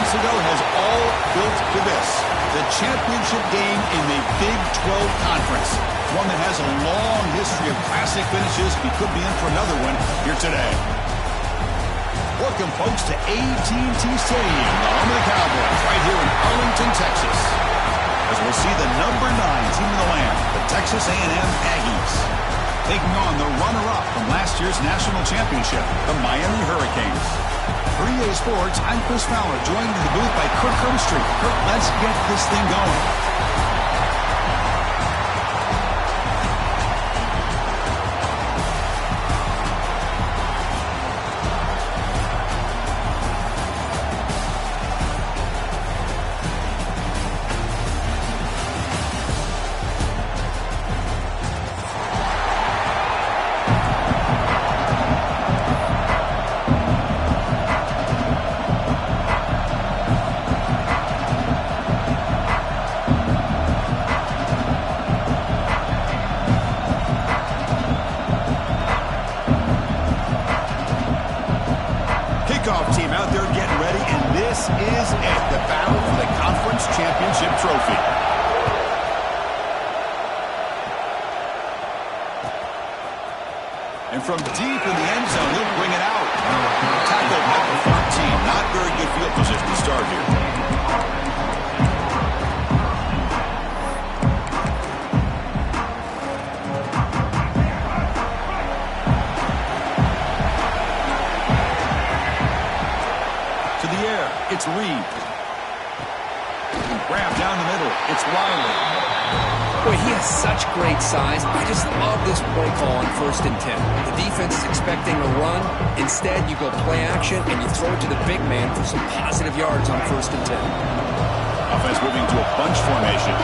months ago has all built to this. The championship game in the Big 12 Conference. One that has a long history of classic finishes. He could be in for another one here today. Welcome, folks, to AT&T Stadium, the home of the Cowboys, right here in Arlington, Texas. As we'll see the number 9 team in the land, the Texas A&M Aggies, taking on the runner-up from last year's national championship, the Miami Hurricanes. For EA Sports, I'm Chris Fowler, joined in the booth by Kirk Herbstreit. Kirk, let's get this thing going. Team out there getting ready, and this is it, the battle for the conference championship trophy. And from deep in the end zone, he'll bring it out. Tackled at the 14. Not very good field position to start here. It's Reed. Grab down the middle. It's Riley. Boy, he has such great size. I just love this play call on 1st and 10. The defense is expecting a run. Instead, you go play action, and you throw it to the big man for some positive yards on 1st and 10. Offense moving to a bunch formation.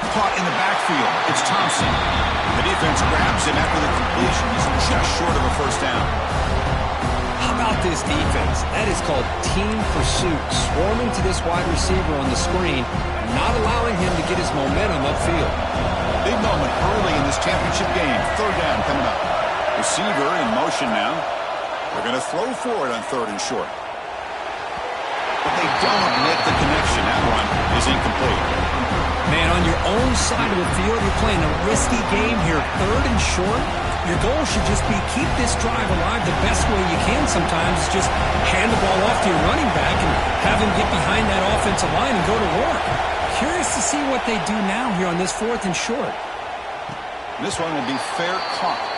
Caught in the backfield. It's Thompson. The defense grabs him after the completion. He's just short of a first down. How about this defense? That is called team pursuit. Swarming to this wide receiver on the screen, not allowing him to get his momentum upfield. Big moment early in this championship game. 3rd down coming up. Receiver in motion now. They're going to throw for it on 3rd and short. But they don't make the connection. That one is incomplete. Man, on your own side of the field, you're playing a risky game here. 3rd and short. Your goal should just be keep this drive alive the best way you can sometimes. Is just hand the ball off to your running back and have him get behind that offensive line and go to work. Curious to see what they do now here on this 4th and short. This one will be fair caught.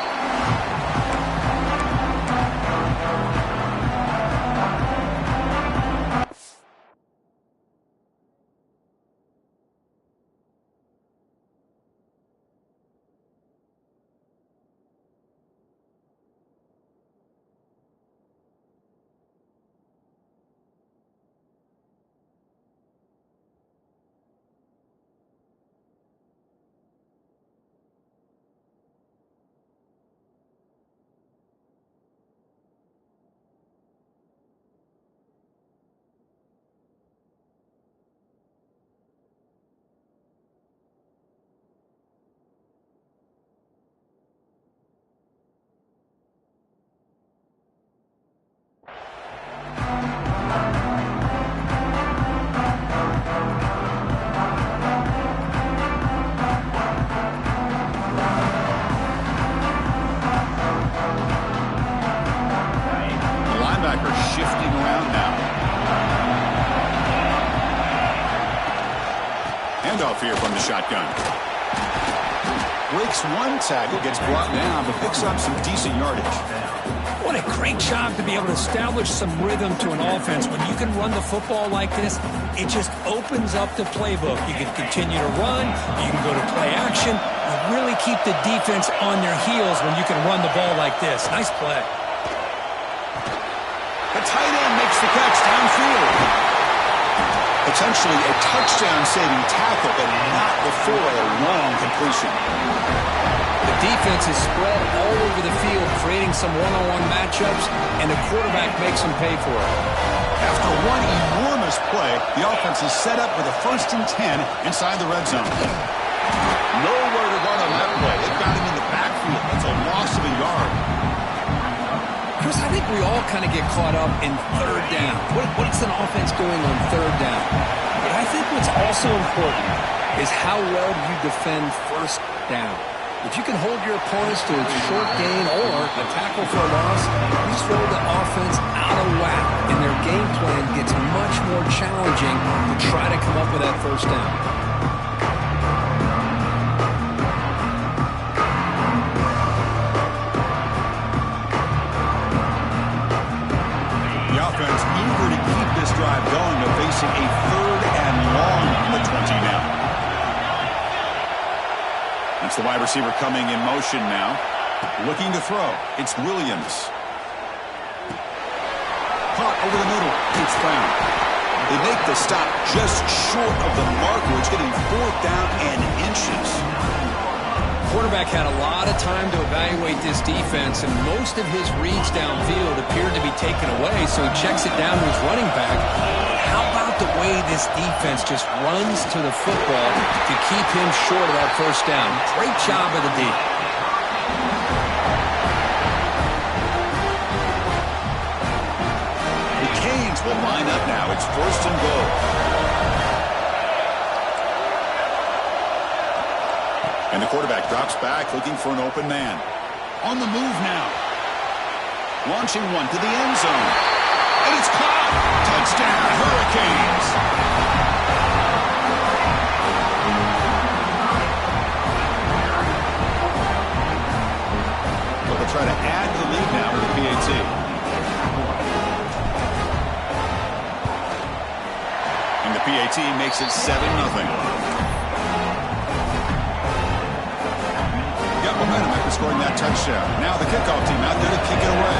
Shifting around now. Handoff here from the shotgun. Breaks one tackle, gets brought down, but picks up some decent yardage. What a great job to be able to establish some rhythm to an offense. When you can run the football like this, it just opens up the playbook. You can continue to run. You can go to play action. You really keep the defense on their heels when you can run the ball like this. Nice play. The tight end makes the catch downfield. Potentially a touchdown-saving tackle, but not before a long completion. The defense is spread all over the field, creating some one-on-one matchups, and the quarterback makes them pay for it. After one enormous play, the offense is set up with a 1st and 10 inside the red zone. Nowhere to run on that play. They've got him in the backfield. That's a loss of a yard. Bruce, I think we all kind of get caught up in third down. What's an offense doing on third down? But I think what's also important is how well do you defend first down. If you can hold your opponents to a short gain or a tackle for a loss, you throw the offense out of whack, and their game plan gets much more challenging to try to come up with that first down. Eager to keep this drive going, but facing a third and long on the 20 now. That's the wide receiver coming in motion now. Looking to throw. It's Williams. Caught over the middle. It's found. They make the stop just short of the marker. It's getting 4th down and inches. Quarterback had a lot of time to evaluate this defense, and most of his reads downfield appeared to be taken away, so he checks it down to his running back. How about the way this defense just runs to the football to keep him short of that first down? Great job of the D. The Canes will line up now. It's 1st and goal. And the quarterback drops back, looking for an open man. On the move now. Launching one to the end zone. And it's caught. Touchdown, Hurricanes. They'll try to add to the lead now with the PAT. And the PAT makes it 7-0. Momentum after scoring that touchdown. Now the kickoff team out there to kick it away.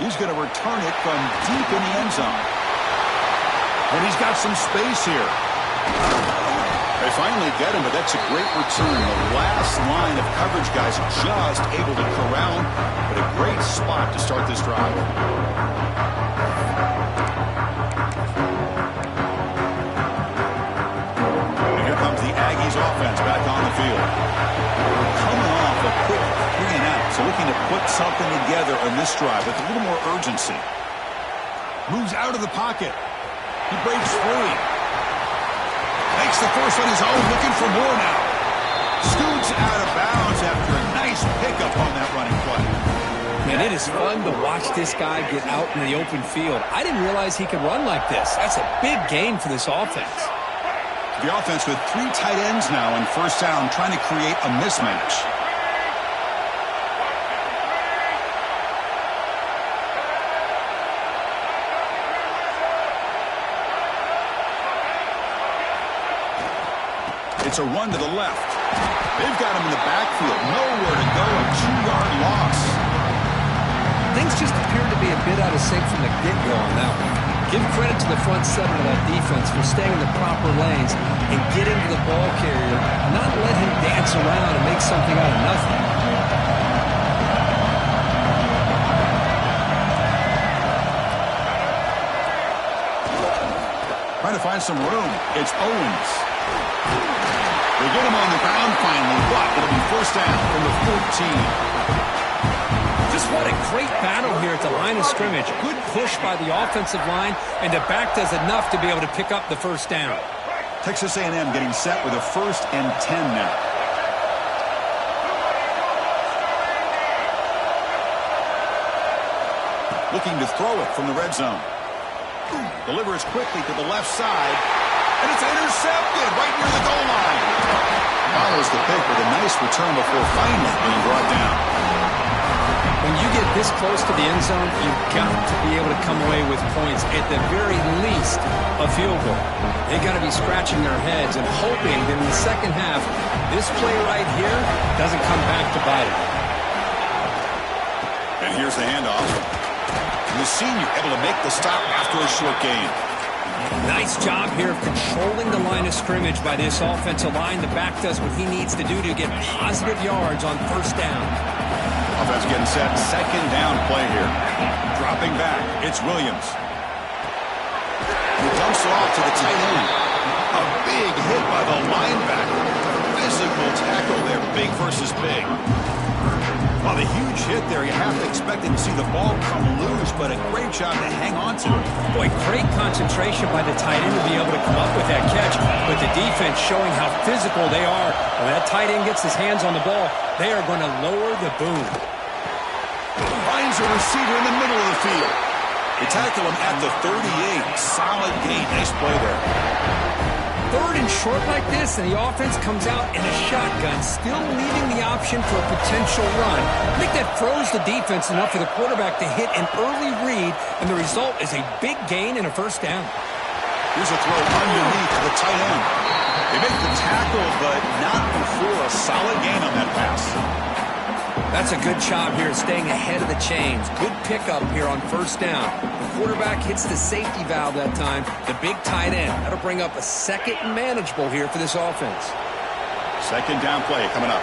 He's going to return it from deep in the end zone. And he's got some space here. They finally get him, but that's a great return. The last line of coverage guys just able to corral him, but a great spot to start this drive. And here comes the Aggies offense back on the field. We're coming off a quick 3-and-out, so looking to put something together on this drive with a little more urgency. Moves out of the pocket. He breaks free. Makes the first on his own, looking for more now. Scoots out of bounds after a nice pickup on that running play. Man, it is fun to watch this guy get out in the open field. I didn't realize he could run like this. That's a big gain for this offense. The offense with 3 tight ends now in first down, trying to create a mismatch. It's a run to the left. They've got him in the backfield. Nowhere to go. A 2-yard loss. Things just appear to be a bit out of sync from the get-go on that one. Give credit to the front 7 of that defense for staying in the proper lanes and getting to the ball carrier, not let him dance around and make something out of nothing. Trying to find some room. It's Owens. They get him on the ground finally, but it'll be first down from the 14. Just what a great battle here at the line of scrimmage. Good push by the offensive line, and the back does enough to be able to pick up the first down. Texas A&M getting set with a 1st and 10 now. Looking to throw it from the red zone. Delivers quickly to the left side. And it's intercepted right near the goal line. Follows the pick with a nice return before finally being brought down. When you get this close to the end zone, you've got to be able to come away with points. At the very least, a field goal. They've got to be scratching their heads and hoping that in the second half, this play right here doesn't come back to bite it. And here's the handoff. The senior able to make the stop after a short gain. Nice job here of controlling the line of scrimmage by this offensive line. The back does what he needs to do to get positive yards on first down. Offense getting set. Second down play here. Dropping back. It's Williams. He dumps it off to the tight end. A big hit by the linebacker. Physical tackle there, big versus big. Well, the huge hit there, you have to expect him to see the ball come loose, but a great job to hang on to it. Boy, great concentration by the tight end to be able to come up with that catch, but the defense showing how physical they are. When that tight end gets his hands on the ball, they are going to lower the boom. Finds a receiver in the middle of the field. They tackle him at the 38. Solid gain. Nice play there. Third and short like this, and the offense comes out in a shotgun, still leaving the option for a potential run. I think that throws the defense enough for the quarterback to hit an early read, and the result is a big gain and a first down. Here's a throw underneath to the tight end. They make the tackle, but not before a solid gain on that pass. That's a good job here staying ahead of the chains. Good pickup here on first down. The quarterback hits the safety valve that time. The big tight end. That'll bring up a second and manageable here for this offense. Second down play coming up.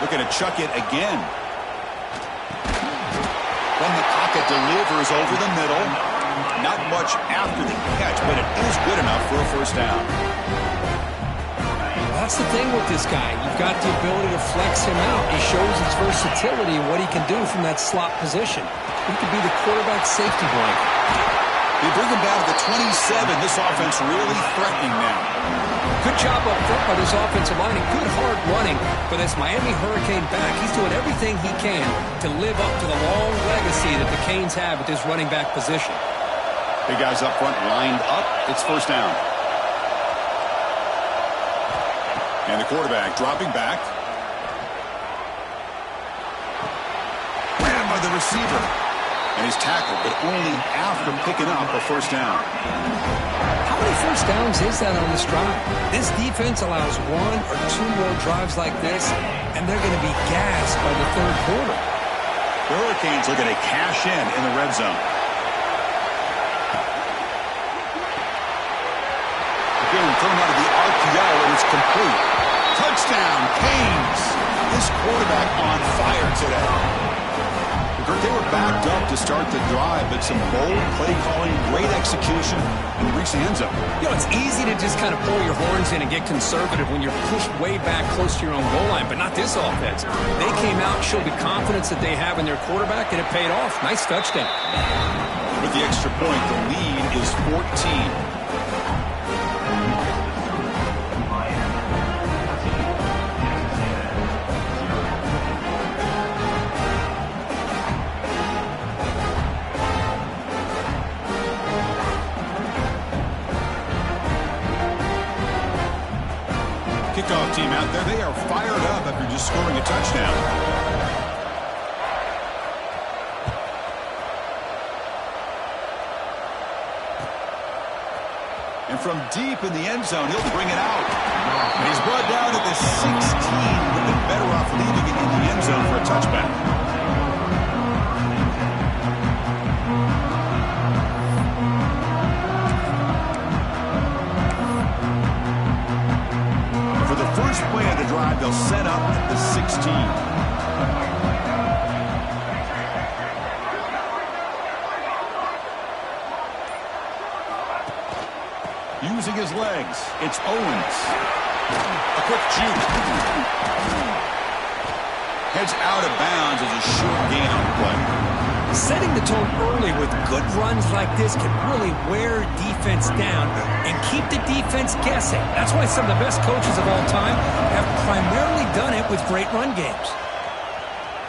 Looking to chuck it again. From the pocket, delivers over the middle. Not much after the catch, but it is good enough for a first down. That's the thing with this guy. You've got the ability to flex him out. He shows his versatility and what he can do from that slot position. He could be the quarterback safety blanket. They bring him down to the 27. This offense really threatening now. Good job up front by this offensive line and good hard running for this Miami Hurricane back. He's doing everything he can to live up to the long legacy that the Canes have at this running back position. Big guys up front lined up. It's first down. And the quarterback dropping back. Ran by the receiver. And he's tackled, but only after picking up a first down. How many first downs is that on this drive? This defense allows one or two more drives like this, and they're going to be gassed by the third quarter. The Hurricanes looking to cash in the red zone. Again, thrown out of the RPO, and it's complete. Touchdown, Canes. This quarterback on fire today. They were backed up to start the drive, but some bold play calling, great execution, and reach the end zone. You know, it's easy to just kind of pull your horns in and get conservative when you're pushed way back close to your own goal line, but not this offense. They came out, showed the confidence that they have in their quarterback, and it paid off. Nice touchdown. With the extra point, the lead is 14. Kickoff team out there, they are fired up after just scoring a touchdown. And from deep in the end zone, he'll bring it out. And he's brought down to the 16. Would have been better off leaving it in the end zone for a touchback. Play of the drive, they'll set up at the 16. Using his legs, it's Owens. A quick juke. Heads out of bounds as a short gain on the play. Setting the tone early with good runs like this can really wear defense down and keep the defense guessing. That's why some of the best coaches of all time have primarily done it with great run games.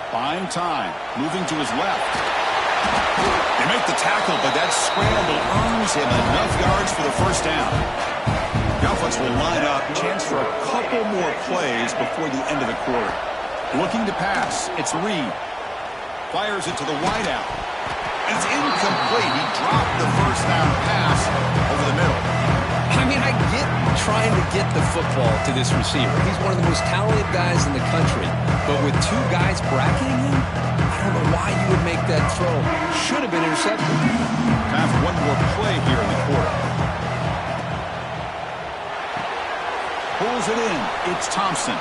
Buying time, moving to his left. They make the tackle, but that scramble earns him enough yards for the first down. The offense will line up, chance for a couple more plays before the end of the quarter. Looking to pass, it's Reed. Fires it to the wideout. And it's incomplete. He dropped the first down pass over the middle. I mean, I get trying to get the football to this receiver. He's one of the most talented guys in the country. But with two guys bracketing him, I don't know why you would make that throw. Should have been intercepted. Time for one more play here in the quarter. Pulls it in. It's Thompson.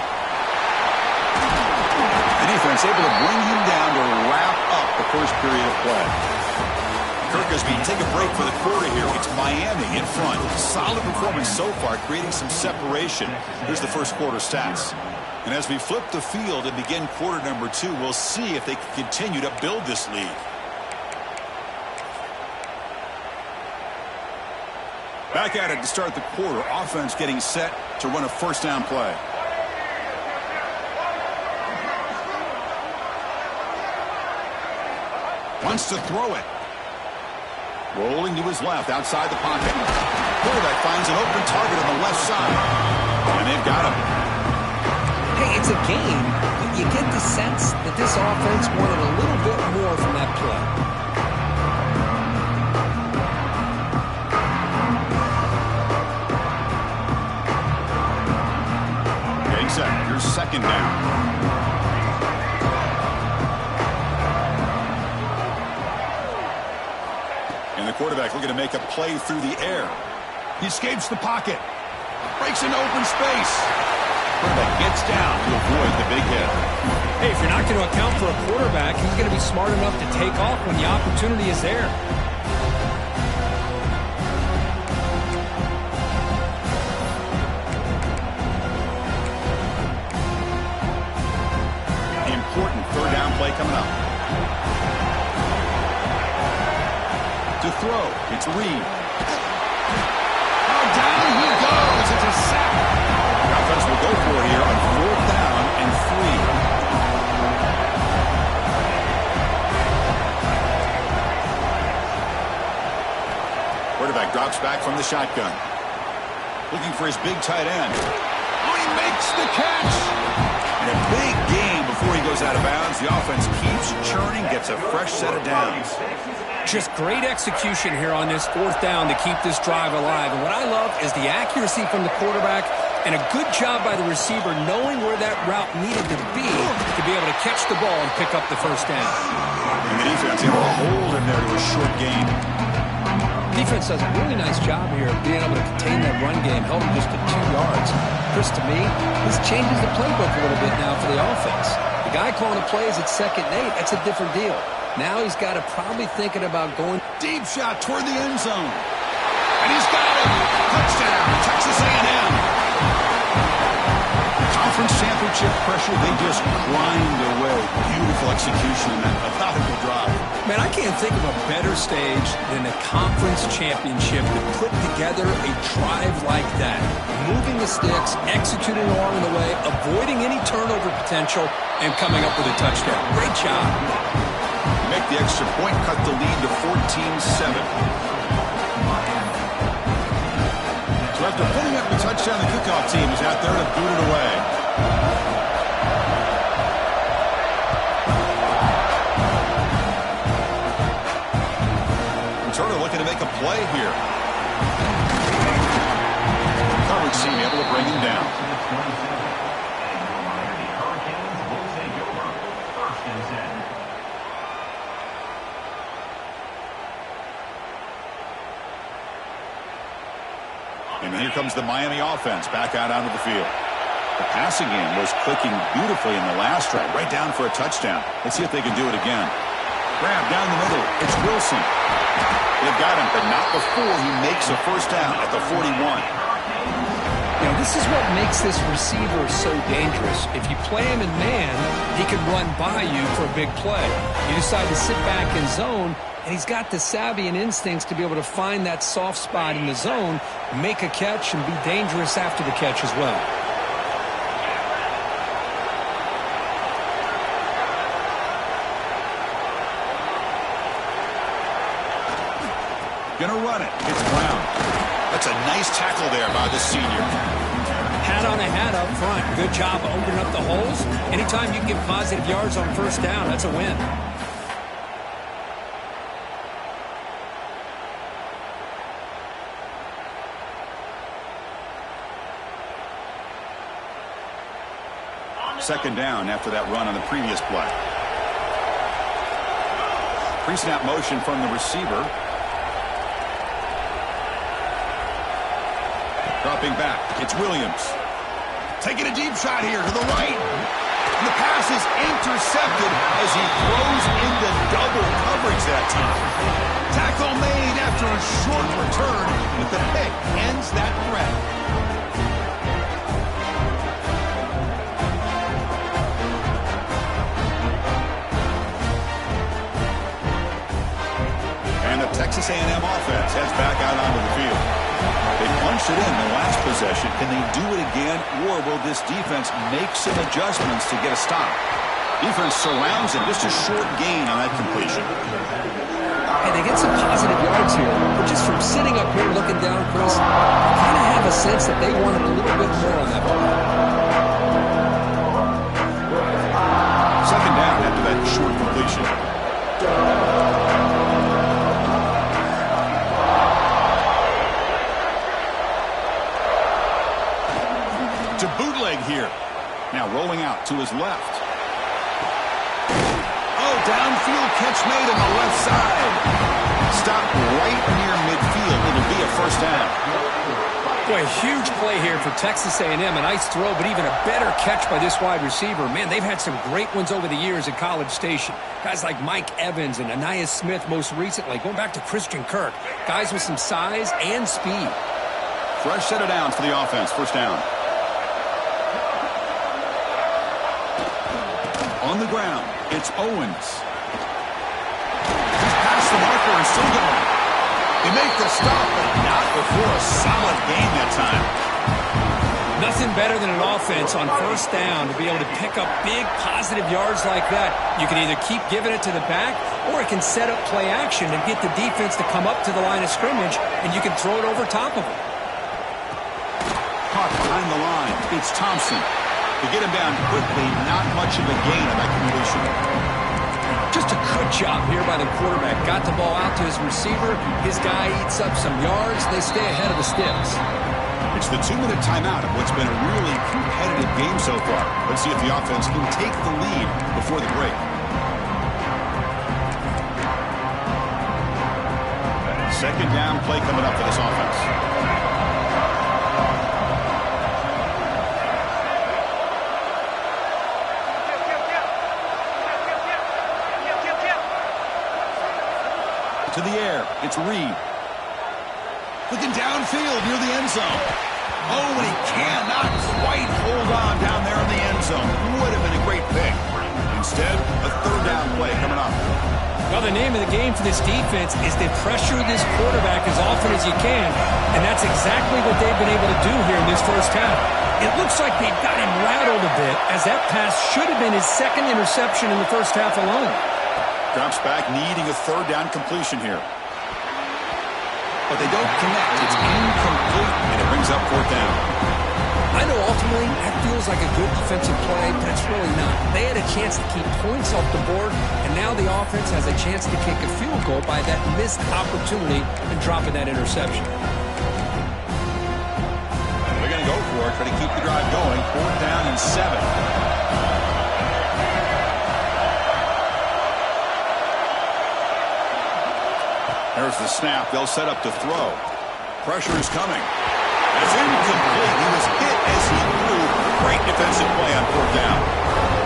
The defense able to bring him down to wrap up the first period of play. Kirk, as we take a break for the quarter here, it's Miami in front. Solid performance so far, creating some separation. Here's the first quarter stats. And as we flip the field and begin quarter number 2, we'll see if they can continue to build this lead. Back at it to start the quarter. Offense getting set to run a first down play. Wants to throw it. Rolling to his left outside the pocket. Quarterback finds an open target on the left side. And they've got him. Hey, it's a game, but you get the sense that this offense wanted a little bit more from that play. Getting set. Here's second down. And the quarterback looking to make a play through the air. He escapes the pocket. Breaks into open space. Quarterback gets down to avoid the big hit. Hey, if you're not going to account for a quarterback, he's going to be smart enough to take off when the opportunity is there. Important third down play coming up. To throw, it's Reed. Oh, down he goes. It's a sack. The offense will go for it here on fourth down and 3. Quarterback drops back from the shotgun. Looking for his big tight end. Oh, he makes the catch. And a big game before he goes out of bounds. The offense keeps churning, gets a fresh set of downs. Just great execution here on this fourth down to keep this drive alive. And what I love is the accuracy from the quarterback and a good job by the receiver knowing where that route needed to be able to catch the ball and pick up the first down. And the defense able to hold him there to a short gain. Defense does a really nice job here of being able to contain that run game, held him just to 2 yards. Chris, to me, this changes the playbook a little bit now for the offense. The guy calling the plays at 2nd and 8, that's a different deal. Now he's got to probably thinking about going deep shot toward the end zone. And he's got it. Touchdown, Texas A&M. Conference championship pressure, they just grind away. Beautiful execution in that methodical drive. Man, I can't think of a better stage than the conference championship to put together a drive like that. Moving the sticks, executing along the way, avoiding any turnover potential, and coming up with a touchdown. Great job. Make the extra point, cut the lead to 14-7. So after putting up the touchdown, the kickoff team is out there to boot it away. Turner looking to make a play here. Coverage team able to bring him down. And here comes the Miami offense back out onto the field. The passing game was clicking beautifully in the last drive, right down for a touchdown. Let's see if they can do it again. Grab down the middle. It's Wilson. They've got him, but not before he makes a first down at the 41. You know, this is what makes this receiver so dangerous. If you play him in man, he can run by you for a big play. You decide to sit back in zone, and he's got the savvy and instincts to be able to find that soft spot in the zone, make a catch, and be dangerous after the catch as well. Gonna run it. It's Brown. That's a nice tackle there by the senior. Hat on a hat up front. Good job opening up the holes. Anytime you can get positive yards on first down, that's a win. Second down after that run on the previous play. Pre-snap motion from the receiver. Dropping back, it's Williams. Taking a deep shot here to the right. And the pass is intercepted as he throws into double coverage that time. Tackle made after a short return, but the pick ends that threat. And the Texas A&M offense heads back out onto the field. They punched it in the last possession. Can they do it again, or will this defense make some adjustments to get a stop? Defense surrounds it. Just a short gain on that completion. Hey, they get some positive yards here, but just from sitting up here looking down, Chris, I kind of have a sense that they wanted a little bit more on that play. Second down after that short completion. To bootleg here. Now rolling out to his left. Oh, downfield catch made on the left side. Stop right near midfield. It'll be a first down. Boy, a huge play here for Texas A&M. A nice throw, but even a better catch by this wide receiver. Man, they've had some great ones over the years at College Station. Guys like Mike Evans and Anais Smith most recently, going back to Christian Kirk. Guys with some size and speed. Fresh set of downs for the offense. First down. On the ground, it's Owens. He's past the marker and still going. They make the stop, but not before a solid gain that time. Nothing better than an offense on first down to be able to pick up big positive yards like that. You can either keep giving it to the back, or it can set up play action and get the defense to come up to the line of scrimmage, and you can throw it over top of them. Caught behind the line. It's Thompson. To get him down quickly, not much of a gain on that completion. Just a good job here by the quarterback. Got the ball out to his receiver. His guy eats up some yards. They stay ahead of the sticks. It's the 2-minute timeout of what's been a really competitive game so far. Let's see if the offense can take the lead before the break. Second down play coming up for this offense. To the air, it's Reed. Looking downfield near the end zone. Oh, and he cannot quite hold on down there in the end zone. Would have been a great pick. Instead, a third down play coming up. Well, the name of the game for this defense is to pressure this quarterback as often as you can, and that's exactly what they've been able to do here in this first half. It looks like they've got him rattled a bit, as that pass should have been his second interception in the first half alone. Drops back, needing a third down completion here. But they don't connect. It's incomplete, and it brings up fourth down. I know ultimately that feels like a good defensive play, but it's really not. They had a chance to keep points off the board, and now the offense has a chance to kick a field goal by that missed opportunity and dropping that interception. They're going to go for it, try to keep the drive going. Fourth down and 7. There's the snap. They'll set up to throw. Pressure is coming. It's incomplete. He was hit as he threw. Great defensive play on fourth down.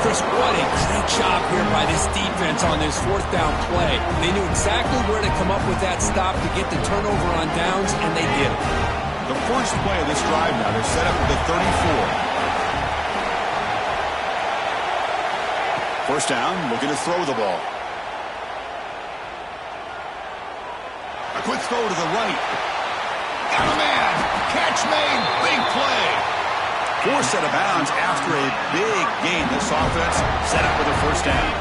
Chris, what a great job here by this defense on this fourth down play. They knew exactly where to come up with that stop to get the turnover on downs, and they did it. The first play of this drive now, they're set up at the 34. First down, looking to throw the ball. A quick throw to the right. Got a man. Catch made. Big play. Forced out of bounds after a big gain. This offense set up with a first down.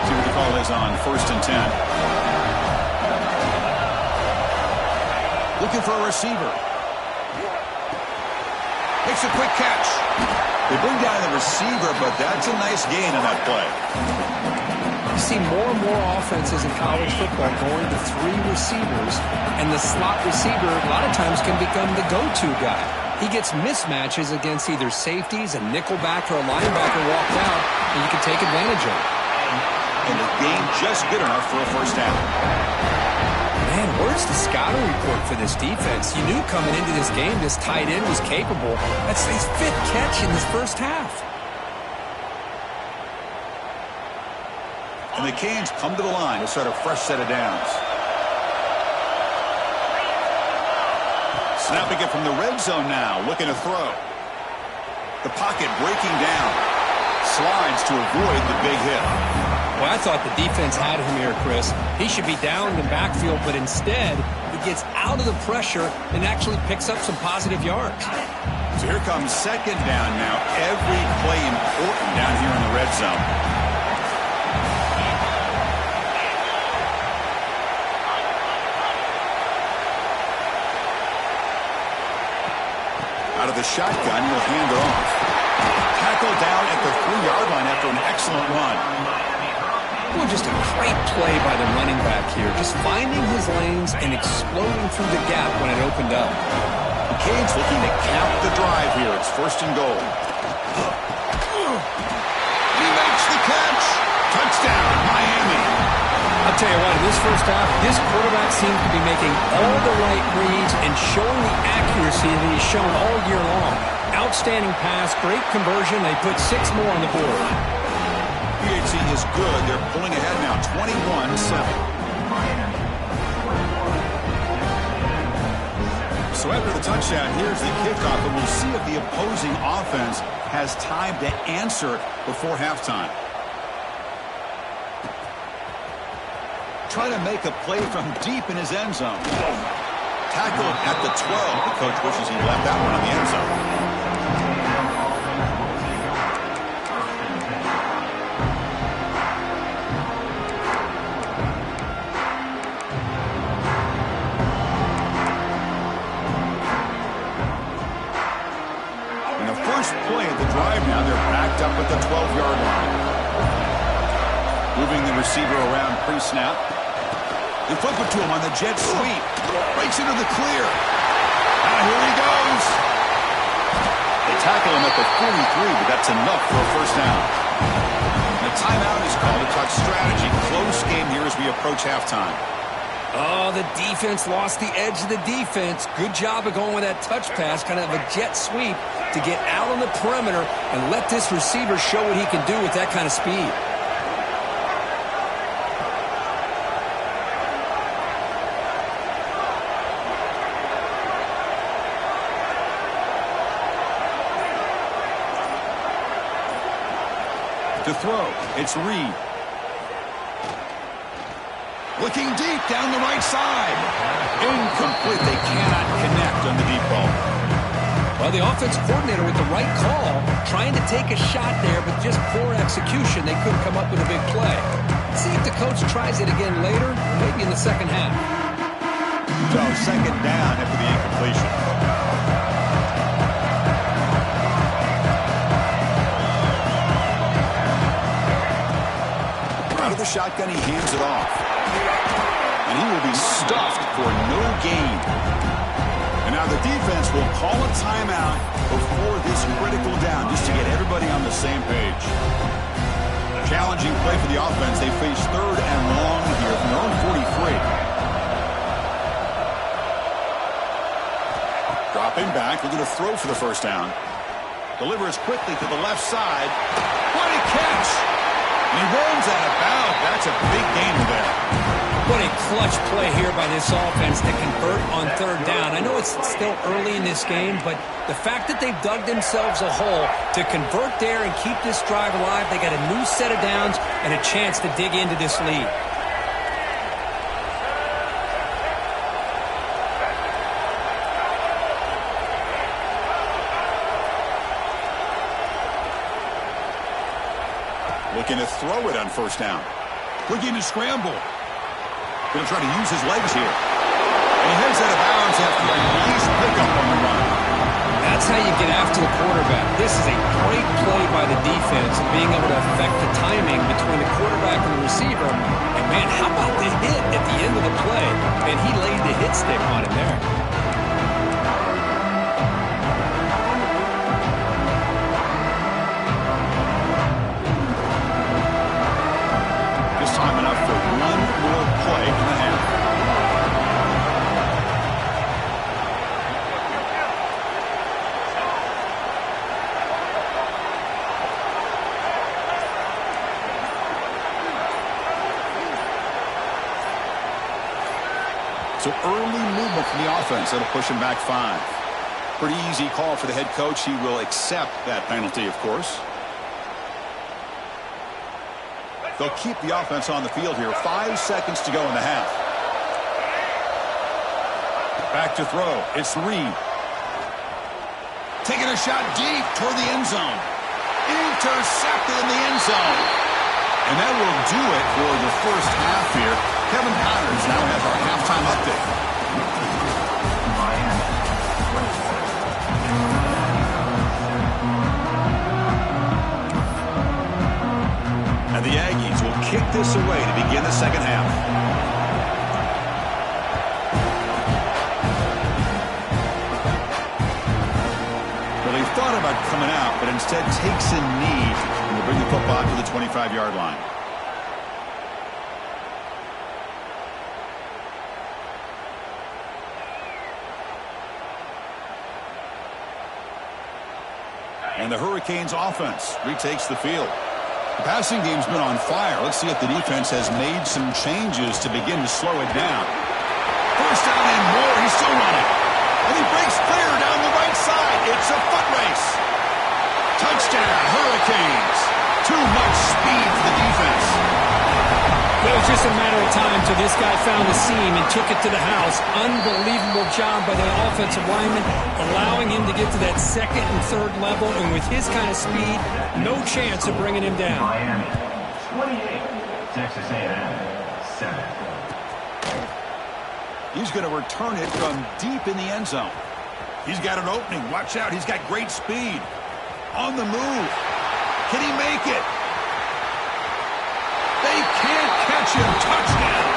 See what the call is on 1st and 10. Looking for a receiver. Makes a quick catch. They bring down the receiver, but that's a nice gain on that play. You see more and more offenses in college football going to 3 receivers, and the slot receiver a lot of times can become the go-to guy. He gets mismatches against either safeties, a nickelback, or a linebacker walked out, and you can take advantage of it. And the game just good enough for a first down. Man, where's the scouting report for this defense? You knew coming into this game this tight end was capable. That's his 5th catch in this first half. And the Canes come to the line to start a fresh set of downs. Snapping it from the red zone now, looking to throw. The pocket breaking down. Slides to avoid the big hit. Well, I thought the defense had him here, Chris. He should be down in the backfield, but instead he gets out of the pressure and actually picks up some positive yards. So here comes second down now. Every play important down here in the red zone. Out of the shotgun, he'll hand it off. Tackle down at the 3-yard line after an excellent run. Well, just a great play by the running back here. Just finding his lanes and exploding through the gap when it opened up. Cade's looking to cap the drive here. It's first and goal. He makes the catch. Touchdown, Miami. I'll tell you what, in this first half, this quarterback seems to be making all the right reads and showing the accuracy that he's shown all year long. Outstanding pass, great conversion. They put 6 more on the board. PHC is good. They're pulling ahead now, 21-7. So after the touchdown, here's the kickoff, and we'll see if the opposing offense has time to answer before halftime. Trying to make a play from deep in his end zone. Tackled at the 12. The coach wishes he left that one in the end zone. In the first play of the drive now, they're backed up at the 12-yard line. Moving the receiver around pre-snap. They flip it to him on the jet sweep. Breaks into the clear. And here he goes. They tackle him at the 43, but that's enough for a first down. And a timeout is called to talk strategy. Close game here as we approach halftime. Oh, the defense lost the edge of the defense. Good job of going with that touch pass, kind of a jet sweep to get out on the perimeter and let this receiver show what he can do with that kind of speed. To throw, it's Reed. Looking deep down the right side. Incomplete. They cannot connect on the deep ball. Well, the offense coordinator with the right call, trying to take a shot there, but just poor execution. They couldn't come up with a big play. See if the coach tries it again later, maybe in the second half. So second down after the incompletion. Out of the shotgun, he hands it off. And he will be stuffed for no gain. And now the defense will call a timeout before this critical down, just to get everybody on the same page. Challenging play for the offense. They face third and long here from their own 43. Dropping back, looking to throw for the first down. Delivers quickly to the left side. What a catch! And he runs out of bounds. That's a big gainer there. What a clutch play here by this offense to convert on third down. I know it's still early in this game, but the fact that they've dug themselves a hole to convert there and keep this drive alive, they got a new set of downs and a chance to dig into this lead. Looking to throw it on first down. Looking to scramble. Going to try to use his legs here. And he heads out of bounds after a nice pickup on the run. That's how you get after the quarterback. This is a great play by the defense, being able to affect the timing between the quarterback and the receiver. And, man, how about the hit at the end of the play? And he laid the hit stick on him there. Time enough for one more play in the half. So early movement from the offense. That'll push him back 5. Pretty easy call for the head coach. He will accept that penalty, of course. They'll keep the offense on the field here. 5 seconds to go in the half. Back to throw. It's Reed. Taking a shot deep toward the end zone. Intercepted in the end zone. And that will do it for the first half here. Kevin Connors now has our halftime update. And the Aggies will kick this away to begin the second half. Well, he thought about coming out, but instead takes a knee and will bring the football to the 25-yard line. And the Hurricanes offense retakes the field. The passing game's been on fire. Let's see if the defense has made some changes to begin to slow it down. First down and more. He's still running. And he breaks clear down the right side. It's a foot race. Touchdown, Hurricanes. Too much speed for the defense. It was just a matter of time till this guy found the seam and took it to the house. Unbelievable job by the offensive lineman, allowing him to get to that second and third level. And with his kind of speed, no chance of bringing him down. Miami, 28, Texas A&M, 7. He's going to return it from deep in the end zone. He's got an opening. Watch out. He's got great speed. On the move. Can he make it? They can't catch him. Touchdown.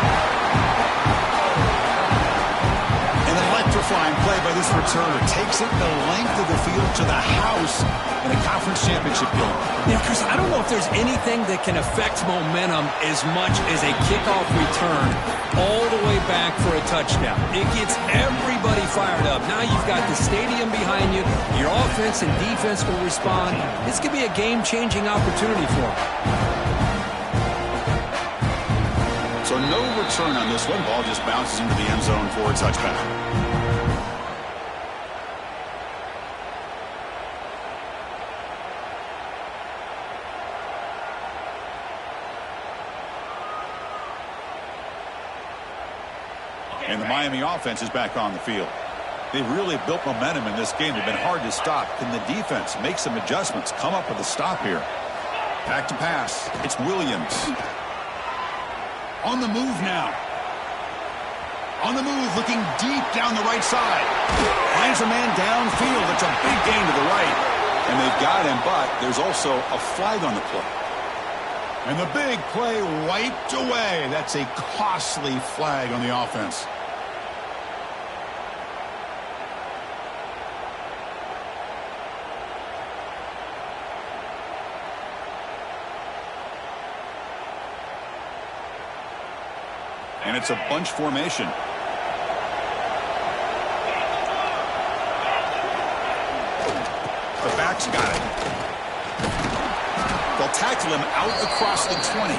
An electrifying play by this returner. Takes it the length of the field to the house in a conference championship game. Yeah, Chris, I don't know if there's anything that can affect momentum as much as a kickoff return all the way back for a touchdown. It gets everybody fired up. Now you've got the stadium behind you. Your offense and defense will respond. This could be a game-changing opportunity for them. So no return on this one. Ball just bounces into the end zone for a touchback. And the Miami offense is back on the field. They've really built momentum in this game. They've been hard to stop. Can the defense make some adjustments? Come up with a stop here. Back to pass. It's Williams. On the move now. On the move, looking deep down the right side. Finds a man downfield. It's a big gain to the right. And they've got him, but there's also a flag on the play. And the big play wiped away. That's a costly flag on the offense. And it's a bunch formation. The back's got it. They'll tackle him out across the 20.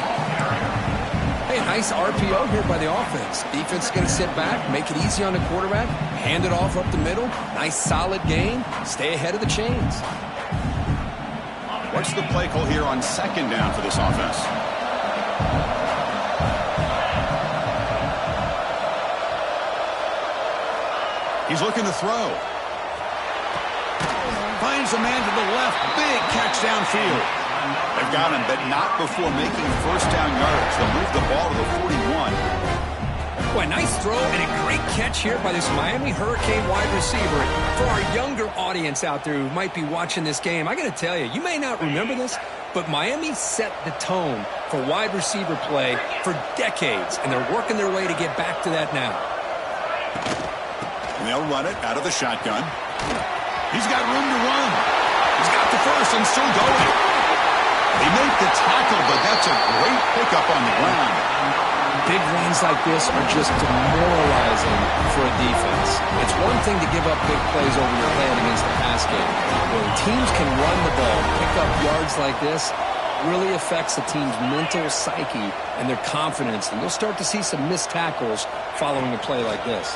Hey, nice RPO here by the offense. Defense is going to sit back, make it easy on the quarterback, hand it off up the middle. Nice solid gain. Stay ahead of the chains. What's the play call here on second down for this offense? He's looking to throw. Finds a man to the left. Big catch downfield. They've got him, but not before making first down yardage. They'll move the ball to the 41. Boy, nice throw and a great catch here by this Miami Hurricane wide receiver. For our younger audience out there who might be watching this game, I got to tell you, you may not remember this, but Miami set the tone for wide receiver play for decades, and they're working their way to get back to that now. And they'll run it out of the shotgun. He's got room to run. He's got the first and still going. They make the tackle, but that's a great pickup on the ground. Big runs like this are just demoralizing for a defense. It's one thing to give up big plays over your head against the pass game. When teams can run the ball, pick up yards like this, really affects the team's mental psyche and their confidence, and you'll start to see some missed tackles following a play like this.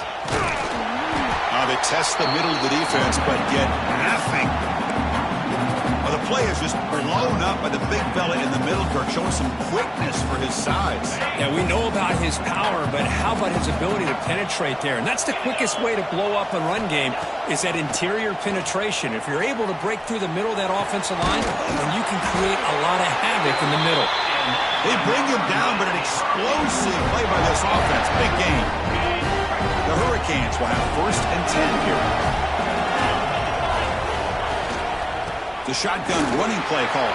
They test the middle of the defense, but get nothing. Well, the play is just blown up by the big fella in the middle, Kirk, showing some quickness for his size. Yeah, we know about his power, but how about his ability to penetrate there? And that's the quickest way to blow up a run game, is that interior penetration. If you're able to break through the middle of that offensive line, then you can create a lot of havoc in the middle. They bring him down, but an explosive play by this offense. Big game. The Hurricanes will have 1st and 10 here. The shotgun running play call.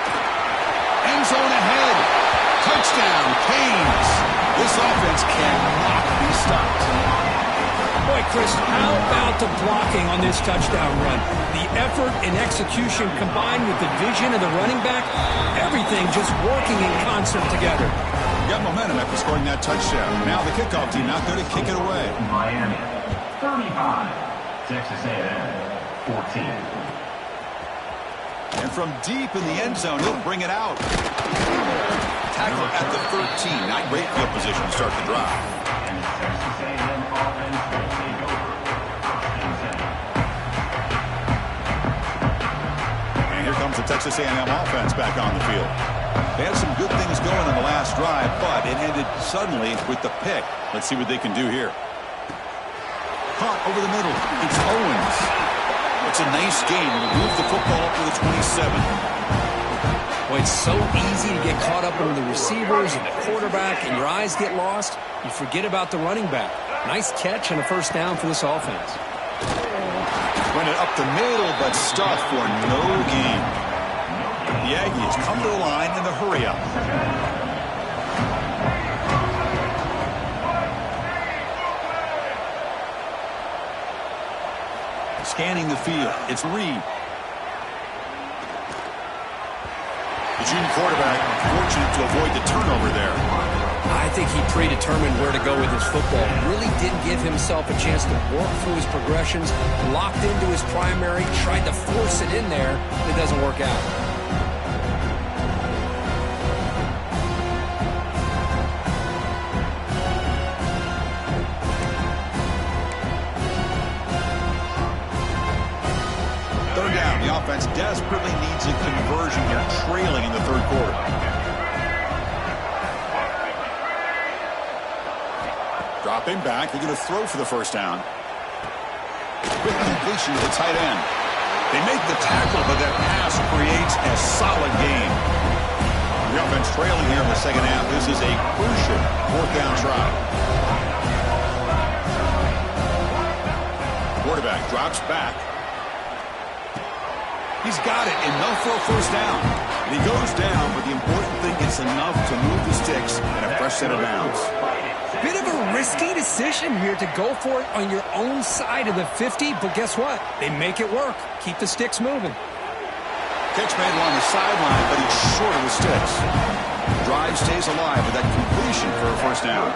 End zone ahead. Touchdown, Canes. This offense cannot be stopped. Boy, Chris, how about the blocking on this touchdown run? The effort and execution combined with the vision of the running back, everything just working in concert together. Got momentum after scoring that touchdown. Now the kickoff team out there to kick it away. Miami, 35. Texas A&M, 14. And from deep in the end zone, he'll bring it out. Tackle at the 13. Not great field position to start the drive. And Texas A&M offense will take over. And here comes the Texas A&M offense back on the field. They had some good things going on the last drive, but it ended suddenly with the pick. Let's see what they can do here. Caught over the middle. It's Owens. It's a nice game. We'll move the football up to the 27. Well, it's so easy to get caught up in the receivers and the quarterback, and your eyes get lost. You forget about the running back. Nice catch and a 1st down for this offense. Run it up the middle, but stuffed for no gain. The Aggies come to the line in the hurry-up. Scanning the field, it's Reed. The junior quarterback fortunate to avoid the turnover there. I think he predetermined where to go with his football. Really didn't give himself a chance to work through his progressions. Locked into his primary, tried to force it in there, and it doesn't work out. Offense desperately needs a conversion here, trailing in the 3rd quarter. Dropping back, they're going to throw for the 1st down. Quick completion to the tight end. They make the tackle, but that pass creates a solid gain. The offense trailing here in the 2nd half. This is a crucial 4th down try. Quarterback drops back. He's got it, enough for a 1st down. And he goes down, but the important thing is enough to move the sticks and a fresh set of downs. Bit of a risky decision here to go for it on your own side of the 50, but guess what? They make it work. Keep the sticks moving. Catch made along the sideline, but he's short of the sticks. Drive stays alive with that completion for a 1st down.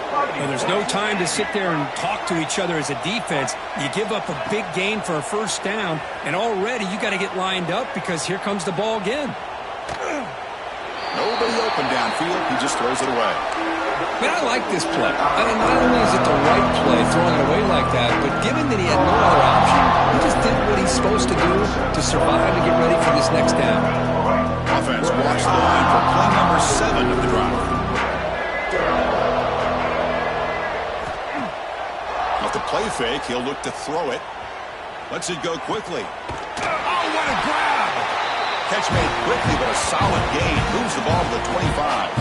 Well, there's no time to sit there and talk to each other as a defense. You give up a big gain for a 1st down, and already you got to get lined up because here comes the ball again. Nobody open downfield. He just throws it away. But I like this play. I mean, not only is it the right play, throwing it away like that, but given that he had no other option, he just did what he's supposed to do to survive and get ready for this next down. Offense walks the line for play number 7 of the drive. Off the play fake, he'll look to throw it. Lets it go quickly. Oh, what a grab! Catch made quickly, but a solid gain. Moves the ball to the 25.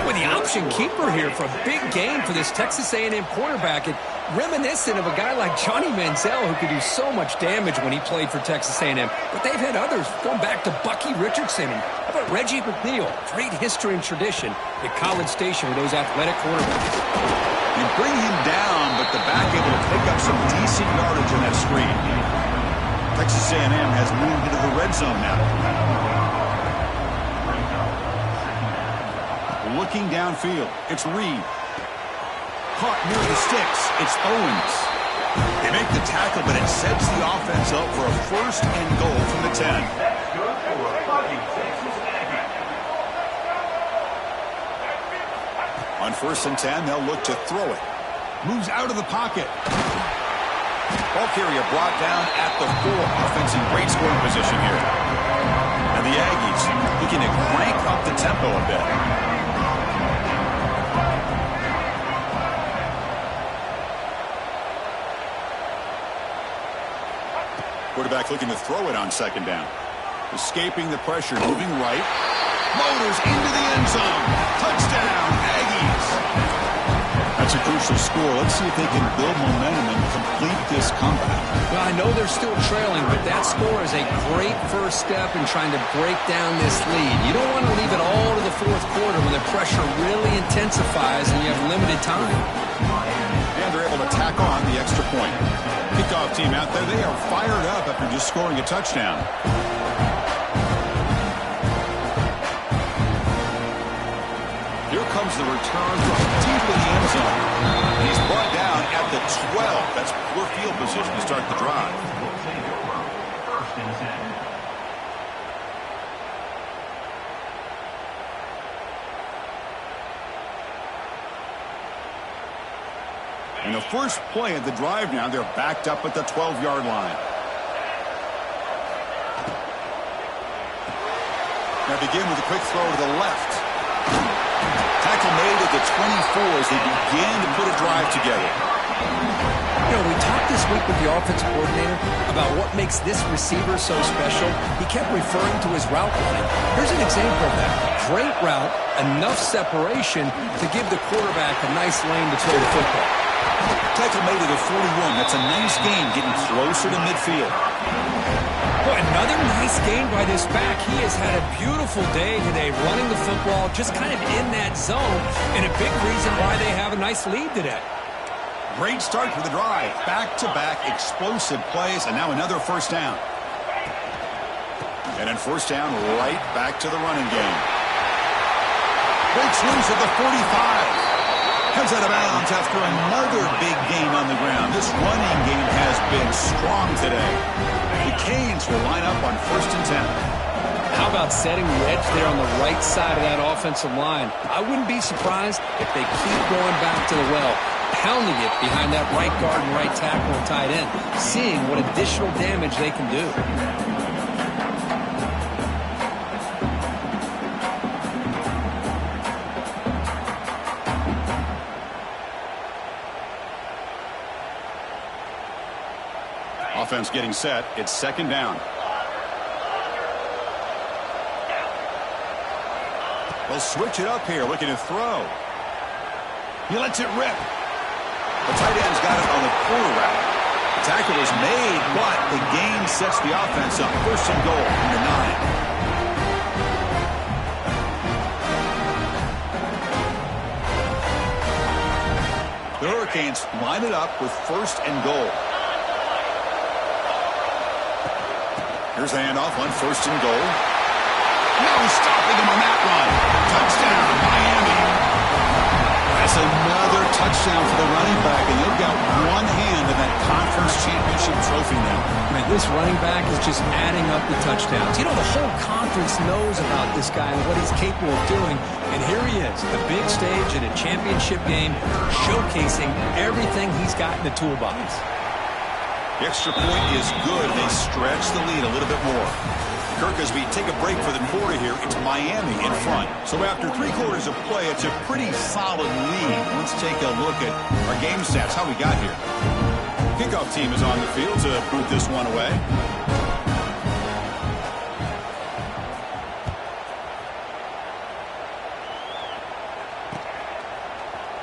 With the option keeper here for a big gain for this Texas A&M quarterback, and reminiscent of a guy like Johnny Manziel who could do so much damage when he played for Texas A&M. But they've had others going back to Bucky Richardson and how about Reggie McNeil? Great history and tradition at College Station with those athletic quarterbacks. You bring him down, but the back able to pick up some decent yardage on that screen. Texas A&M has moved into the red zone now. Looking downfield, it's Reed. Caught near the sticks, it's Owens. They make the tackle, but it sets the offense up for a 1st and goal from the 10. On 1st and 10, they'll look to throw it. Moves out of the pocket. Ball carrier brought down at the 4. Offense in great scoring position here. And the Aggies looking to crank up the tempo a bit. Quarterback looking to throw it on 2nd down. Escaping the pressure, moving right. Motors into the end zone. Touchdown, Aggies. That's a crucial score. Let's see if they can build momentum and complete this comeback. Well, I know they're still trailing, but that score is a great first step in trying to break down this lead. You don't want to leave it all to the 4th quarter when the pressure really intensifies and you have limited time. And they're able to tack on the extra point. Kickoff team out there, they are fired up after just scoring a touchdown. Here comes the return from deep in the end zone. He's brought down at the 12. That's poor field position to start the drive. Will take over. 1st and 10. And the first play of the drive now, they're backed up at the 12-yard line. Now begin with a quick throw to the left. Tackle made at the 24 as they begin to put a drive together. You know, we talked this week with the offensive coordinator about what makes this receiver so special. He kept referring to his route running. Here's an example of that. Great route, enough separation to give the quarterback a nice lane to throw the football. Tackle made it at 41. That's a nice gain, getting closer to midfield. Boy, another nice gain by this back. He has had a beautiful day today running the football, just kind of in that zone, and a big reason why they have a nice lead today. Great start for the drive. Back-to-back explosive plays, and now another 1st down. And then 1st down, right back to the running game. Breaks loose at the 45. Comes out of bounds after another big gain on the ground. This running game has been strong today. The Canes will line up on 1st and 10. How about setting the edge there on the right side of that offensive line? I wouldn't be surprised if they keep going back to the well, pounding it behind that right guard and right tackle and tight end, seeing what additional damage they can do. Offense getting set. It's 2nd down. They'll switch it up here, looking to throw. He lets it rip. The tight end's got it on the corner route. The tackle is made, but the gain sets the offense up. 1st and goal from the 9. The Hurricanes line it up with 1st and goal. Here's the handoff on 1st and goal. No stopping him on that run. Touchdown, Miami. That's another touchdown for the running back, and they've got one hand in that conference championship trophy now. Man, this running back is just adding up the touchdowns. You know, the whole conference knows about this guy and what he's capable of doing, and here he is, the big stage in a championship game, showcasing everything he's got in the toolbox. The extra point is good. They stretch the lead a little bit more. Kirk, as we take a break for the quarter here, it's Miami in front. So after 3 quarters of play, it's a pretty solid lead. Let's take a look at our game stats, how we got here. Kickoff team is on the field to boot this one away.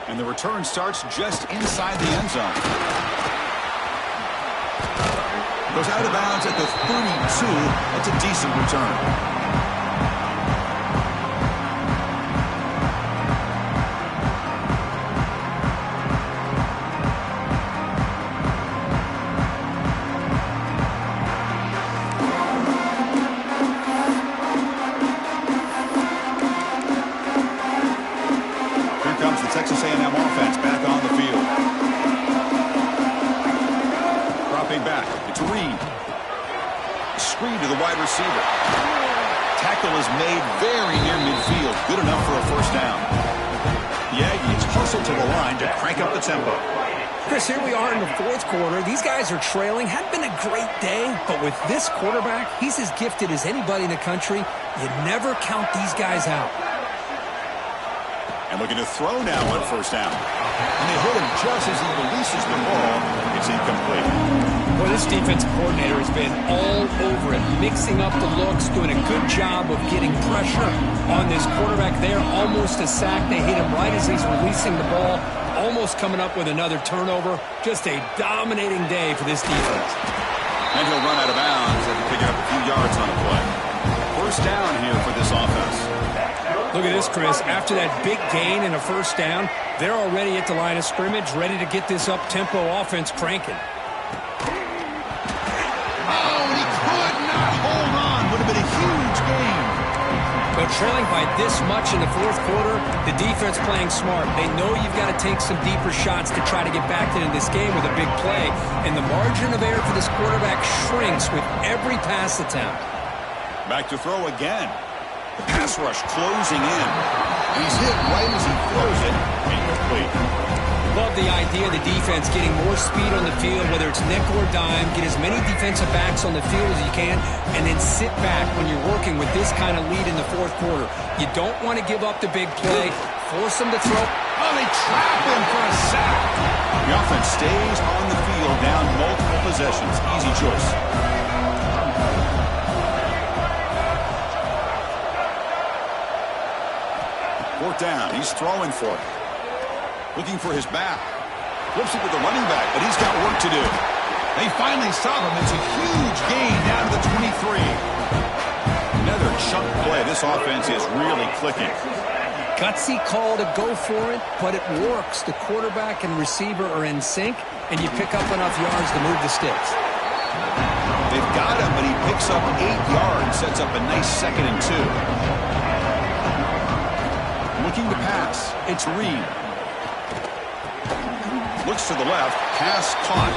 And the return starts just inside the end zone. Goes out of bounds at the 32. That's a decent return. Here comes the Texas A&M offense back on the field. Dropping back. It's Reed. Screen to the wide receiver. Tackle is made very near midfield. Good enough for a 1st down. The Aggies hustle to the line to crank up the tempo. Chris, here we are in the fourth quarter. These guys are trailing. Hadn't been a great day, but with this quarterback, he's as gifted as anybody in the country. You never count these guys out. And looking to throw now on first down. And they hit him just as he releases the ball. It's incomplete. Well, this defensive coordinator has been all over it, mixing up the looks, doing a good job of getting pressure on this quarterback there. Almost a sack. They hit him right as he's releasing the ball. Almost coming up with another turnover. Just a dominating day for this defense. And he'll run out of bounds after picking up a few yards on the play. First down here for this offense. Look at this, Chris. After that big gain and a first down, they're already at the line of scrimmage, ready to get this up-tempo offense cranking. Oh, he could not hold on. Would have been a huge gain. But trailing by this much in the fourth quarter, the defense playing smart. They know you've got to take some deeper shots to try to get back into this game with a big play. And the margin of error for this quarterback shrinks with every pass attempt. Back to throw again. The pass rush closing in. He's hit right as he throws it. Incomplete. Love the idea of the defense getting more speed on the field, whether it's nickel or dime, get as many defensive backs on the field as you can, and then sit back when you're working with this kind of lead in the fourth quarter. You don't want to give up the big play, force them to throw. Oh, they trap him for a sack. The offense stays on the field, down multiple possessions. Easy choice. Fourth down. He's throwing for it. Looking for his back. Flips it to the running back, but he's got work to do. They finally stop him. It's a huge gain down to the 23. Another chunk play. This offense is really clicking. Gutsy call to go for it, but it works. The quarterback and receiver are in sync, and you pick up enough yards to move the sticks. They've got him, but he picks up 8 yards. Sets up a nice 2nd and 2. Looking to pass. It's Reed. Looks to the left. Pass caught.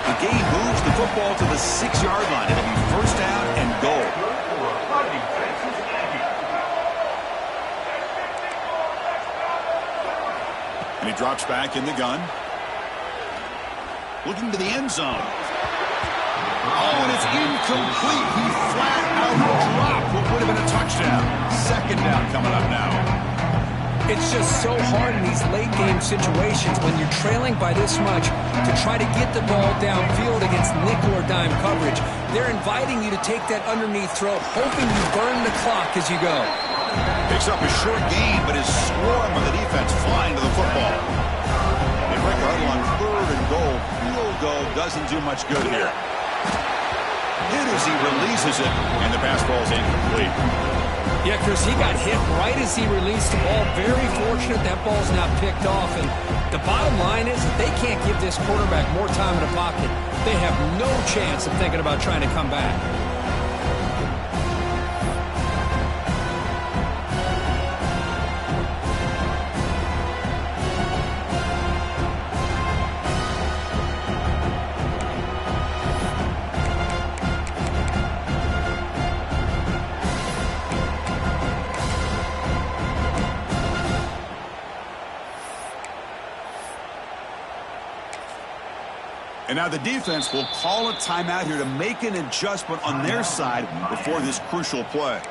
The game moves the football to the 6-yard line. It'll be first down and goal. And he drops back in the gun. Looking to the end zone. Oh, and it's incomplete. He flat out dropped what would have been a touchdown. 2nd down coming up now. It's just so hard in these late-game situations when you're trailing by this much to try to get the ball downfield against nickel or dime coverage. They're inviting you to take that underneath throw, hoping you burn the clock as you go. Picks up a short gain, but is swarmed by the defense flying to the football. They break a huddle on 3rd and goal. Field goal doesn't do much good here. Hit as he releases it, and the pass ball is incomplete. Yeah, Chris, he got hit right as he released the ball. Very fortunate that ball's not picked off. And the bottom line is that they can't give this quarterback more time in the pocket. They have no chance of thinking about trying to come back. And now the defense will call a timeout here to make an adjustment on their side before this crucial play.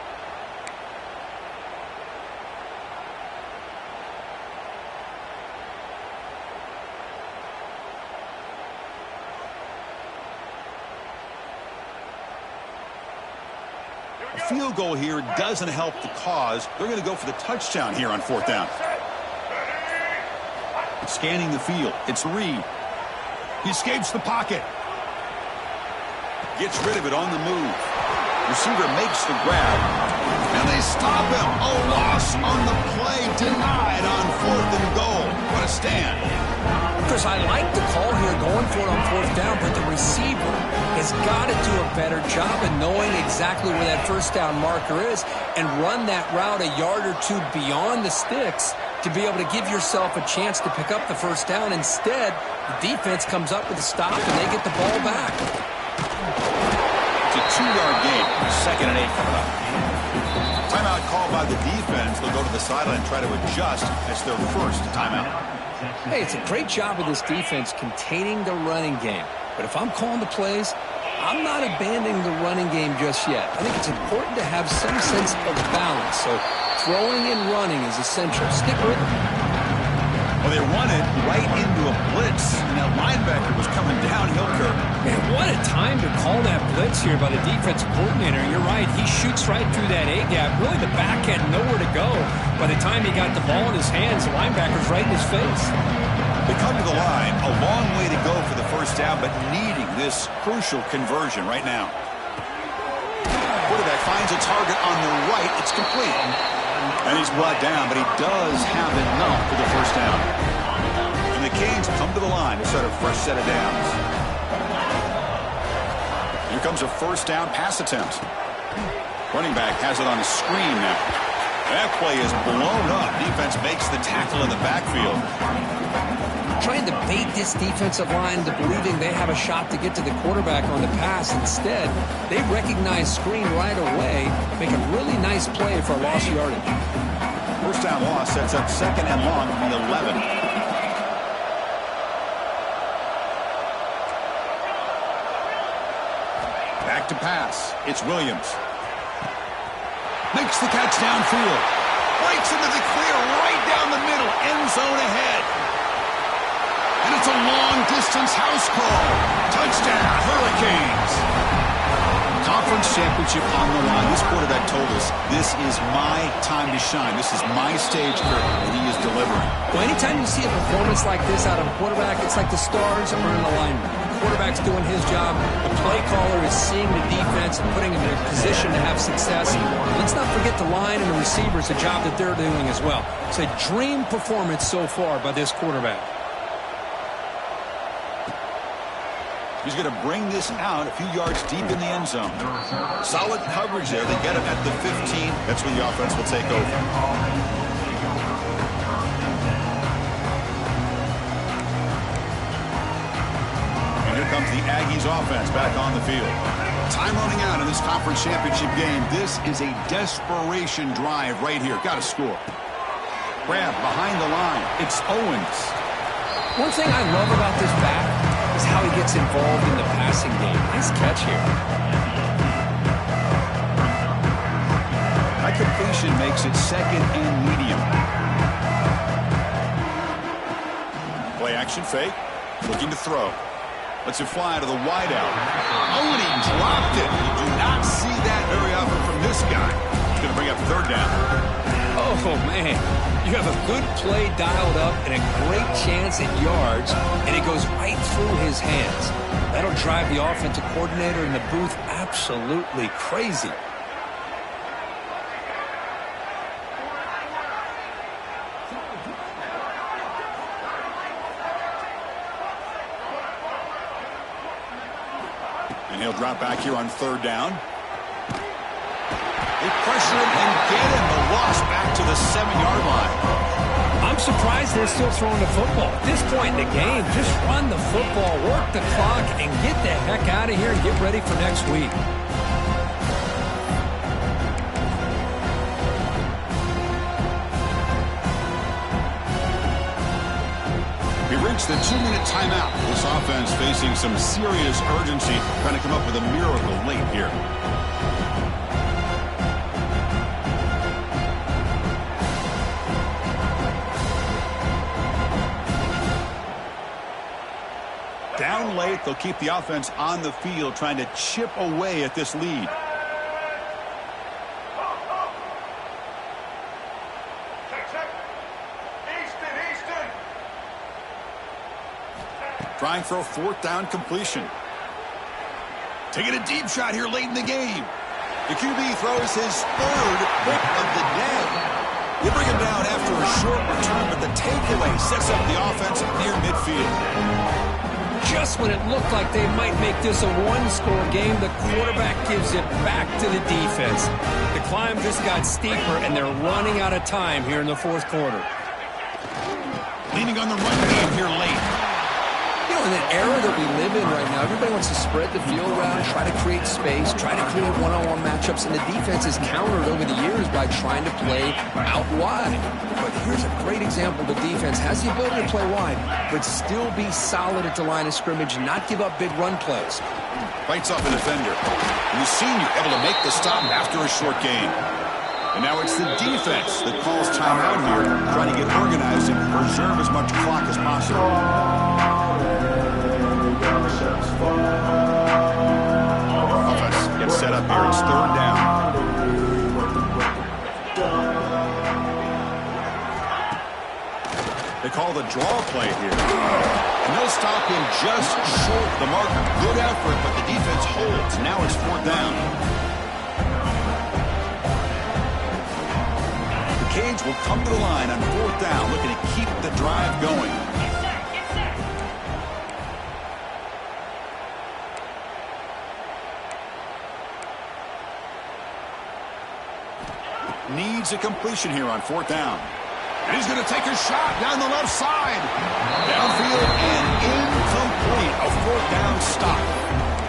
A field goal here doesn't help the cause. They're going to go for the touchdown here on 4th down. Scanning the field. It's Reed. He escapes the pocket. Gets rid of it on the move. Receiver makes the grab. And they stop him. A loss on the play. Denied on 4th and goal. What a stand. Chris, I like the call here going for it on 4th down, but the receiver has got to do a better job of knowing exactly where that first down marker is and run that route a yard or two beyond the sticks to be able to give yourself a chance to pick up the first down. Instead, the defense comes up with a stop and they get the ball back. It's a 2-yard gain. 2nd and 8 coming up. Timeout called by by the defense. They'll go to the sideline and try to adjust as their first timeout. Hey, it's a great job of this defense containing the running game. But if I'm calling the plays, I'm not abandoning the running game just yet. I think it's important to have some sense of balance. So throwing and running is essential. Stick with it. Well, they run it right into a blitz, and that linebacker was coming downhill, Kirk. Man, what a time to call that blitz here by the defensive coordinator. You're right. He shoots right through that A-gap. Really, the back had nowhere to go. By the time he got the ball in his hands, the linebacker's right in his face. They come to the line, a long way to go for the first down, but needing this crucial conversion right now. Quarterback finds a target on the right. It's complete. And he's brought down, but he does have enough for the first down. And the Canes come to the line to start a fresh set of downs. Here comes a first down pass attempt. Running back has it on a screen now. That play is blown up. Defense makes the tackle in the backfield. Trying to bait this defensive line to believing they have a shot to get to the quarterback on the pass. Instead, they recognize screen right away, make a really nice play for lost yardage. First down loss sets up second and long from the 11. Back to pass. It's Williams. Makes the catch downfield. Breaks into the clear right down the middle. End zone ahead. And it's a long-distance house call. Touchdown, Hurricanes. Conference championship on the line. This quarterback told us, this is my time to shine. This is my stage, Kirk, and he is delivering. Well, anytime you see a performance like this out of a quarterback, it's like the stars are in alignment. The quarterback's doing his job. The play caller is seeing the defense and putting them in a position to have success. Let's not forget the line and the receivers, the job that they're doing as well. It's a dream performance so far by this quarterback. He's going to bring this out a few yards deep in the end zone. Solid coverage there. They get him at the 15. That's when the offense will take over. And here comes the Aggies offense back on the field. Time running out in this conference championship game. This is a desperation drive right here. Got to score. Grab behind the line. It's Owens. One thing I love about this back is how he gets involved in the passing game. Nice catch here. That completion makes it second and medium. Play action fake. Looking to throw. Lets it fly to the wideout. Oh, and he dropped it. You do not see that very often from this guy. He's going to bring up third down. Oh, man. You have a good play dialed up and a great chance at yards, and it goes right through his hands. That'll drive the offensive coordinator in the booth absolutely crazy. And he'll drop back here on third down. They pressure him and get him. The loss back to the 7-yard line. I'm surprised they're still throwing the football. At this point in the game, just run the football, work the clock, and get the heck out of here and get ready for next week. We reached the 2-minute timeout. This offense facing some serious urgency, trying to come up with a miracle late here. Down late, they'll keep the offense on the field, trying to chip away at this lead. Trying for a fourth down completion. Taking a deep shot here late in the game. The QB throws his third pick of the day. They bring him down after a short return, but the takeaway sets up the offense near midfield. Just when it looked like they might make this a one-score game, the quarterback gives it back to the defense. The climb just got steeper, and they're running out of time here in the fourth quarter. Leaning on the run game here late. You know, in an era that we live in right now, everybody wants to spread the field around, try to create space, try to create one-on-one matchups, and the defense is countered over the years by trying to play out wide. But here's a great example. The defense has the ability to play wide, but still be solid at the line of scrimmage and not give up big run plays. Fights off a defender. And the senior able to make the stop after a short gain. And now it's the defense that calls timeout here, trying to get organized and preserve as much clock as possible. Offense gets set up here. It's third down. They call the draw play here. And they'll stop him just short of the marker. Good effort, but the defense holds. Now it's fourth down. The Canes will come to the line on fourth down, looking to keep the drive going. Needs a completion here on fourth down. And he's going to take a shot down the left side. Downfield and incomplete. A fourth down stop.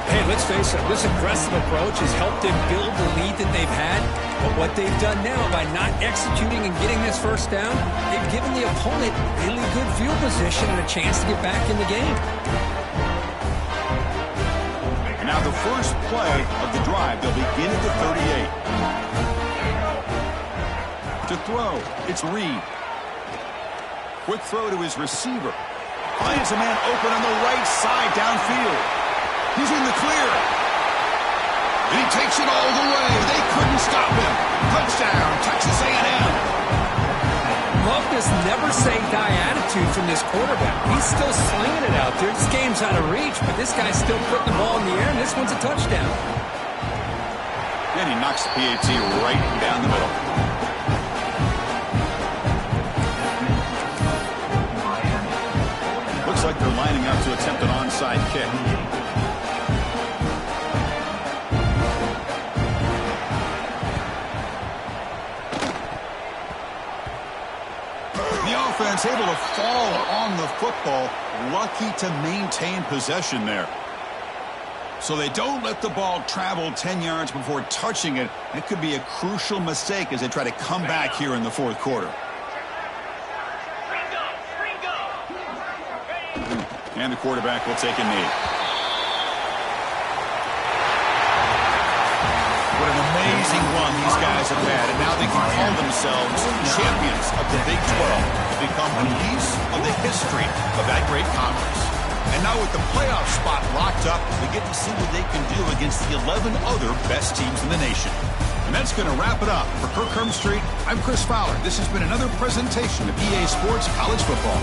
Hey, let's face it, this aggressive approach has helped them build the lead that they've had. But what they've done now by not executing and getting this first down, they've given the opponent really good field position and a chance to get back in the game. And now the first play of the drive. They'll begin at the 38. To throw, it's Reed. Quick throw to his receiver. Finds a man open on the right side downfield. He's in the clear. And he takes it all the way. They couldn't stop him. Touchdown, Texas A&M. Love this never-say-die attitude from this quarterback. He's still slinging it out there. This game's out of reach, but this guy's still putting the ball in the air, and this one's a touchdown. And he knocks the PAT right down the middle. Looks like they're lining up to attempt an onside kick. The offense able to fall on the football, lucky to maintain possession there. So they don't let the ball travel 10 yards before touching it. That could be a crucial mistake as they try to come back here in the fourth quarter. And the quarterback will take a knee. What an amazing run these guys have had, and now they can call themselves champions of the Big 12 to become a piece of the history of that great conference. And now with the playoff spot locked up, we get to see what they can do against the 11 other best teams in the nation. And that's going to wrap it up. For Kirk Street, I'm Chris Fowler. This has been another presentation of EA Sports College Football.